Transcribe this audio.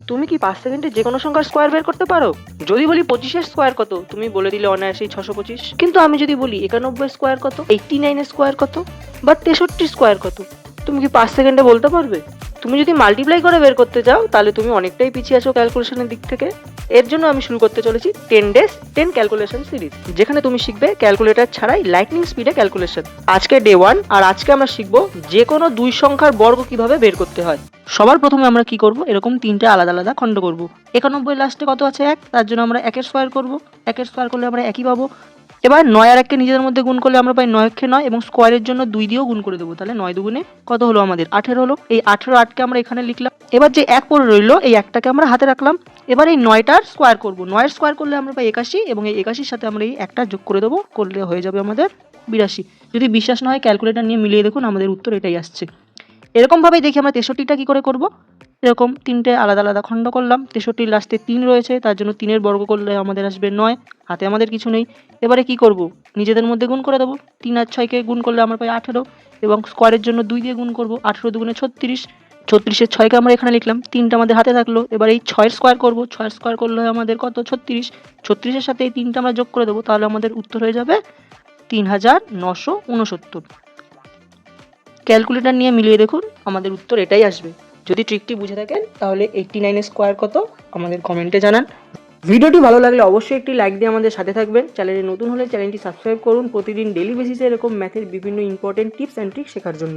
তুমি কি 5 সেকেন্ডে যে কোনো সংখ্যার স্কোয়ার বের করতে পারো? যদি বলি 25 এর স্কোয়ার কত, তুমি বলে দিলে অনায়াসেই 625। কিন্তু আমি যদি বলি 91 এর স্কোয়ার কত, 89 এর স্কোয়ার কত, বা 63 এর স্কোয়ার কত, তুমি কি 5 সেকেন্ডে বলতে পারবে? তুমি যদি মাল্টিপ্লাই করে বের করতে চাও তাহলে তুমি অনেকটাই পিছিয়ে আছো ক্যালকুলেশনের দিক থেকে। এর জন্য আমি শুরু করতে চলেছি 10 ডেজ 10 ক্যালকুলেশন সিরিজ, যেখানে তুমি শিখবে ক্যালকুলেটর ছাড়াই লাইটনিং স্পিডে ক্যালকুলেশন। আজকে ডে 1, আর আজকে আমরা শিখবো যে কোনো দুই সংখ্যার বর্গ কিভাবে বের করতে হয়। সবার প্রথমে আমরা কি করব, এরকম তিনটে আলাদা আলাদা খণ্ড করব। 91 লাস্টে কত আছে 1, তার জন্য আমরা 1 এর স্কোয়ার করব। 1 এর স্কোয়ার করলে আমরা একই পাবো। এবার 9 আর 1কে নিজেদের মধ্যে গুণ করলে আমরা পাই 9 কে 9, এবং স্কোয়ারের জন্য 2 দিয়েও গুণ করে দেবো। তাহলে 9 দুগুণে কত হলো আমাদের 18 হলো। এই 18 8কে আমরা এখানে লিখলাম। এবার যে 1 পড়ে রইলো, এই 1টাকে আমরা হাতে রাখলাম। এবার এই 9টার স্কোয়ার করব। 9 এর স্কোয়ার করলে আমরা পাই 81, এবং এই 81-র সাথে আমরা এই 1টা যোগ করে দেবো, করলে হয়ে যাবে আমাদের 82। যদি বিশ্বাস না হয় ক্যালকুলেটর নিয়ে মিলিয়ে দেখুন, আমাদের উত্তর এটাই আসছে। এরকম ভাবেই দেখি আমরা 63টা কি করে করব। এরকম তিনটে আলাদা আলাদা খণ্ড করলাম। 63 লাস্টে 3 রয়েছে, তার জন্য 3-এর বর্গ করলে আমাদের আসবে 9। হাতে আমাদের কিছু নেই। এবারে কি করব, নিজেদের মধ্যে গুণ করে দেবো। 3 আর 6কে গুণ করলে আমরা পাই 18, এবং স্কোয়ারের জন্য 2 দিয়ে গুণ করব। 18 দুগুণে 36। 36-এর 6কে আমরা এখানে লিখলাম। 3টা আমাদের হাতে থাকলো। এবার এই 6-এর স্কোয়ার করব। 6-এর স্কোয়ার করলে হয় আমাদের কত 36। 36-এর সাথে এই 3টা আমরা যোগ করে দেবো, তাহলে আমাদের উত্তর হয়ে যাবে 3969। ক্যালকুলেটর নিয়ে মিলিয়ে দেখুন, আমাদের উত্তর এটাই আসবে। যদি ট্রিকটি বুঝে থাকেন তাহলে 89 এর স্কোয়ার কত আমাদের কমেন্টে জানান। ভিডিওটি ভালো লাগলে অবশ্যই একটি লাইক দিয়ে আমাদের সাথে থাকবেন। চ্যানেলে নতুন হলে চ্যানেলটি সাবস্ক্রাইব করুন প্রতিদিন ডেইলি বেসিসে এরকম ম্যাথের বিভিন্ন ইম্পর্টেন্ট টিপস অ্যান্ড ট্রিক শেখার জন্য।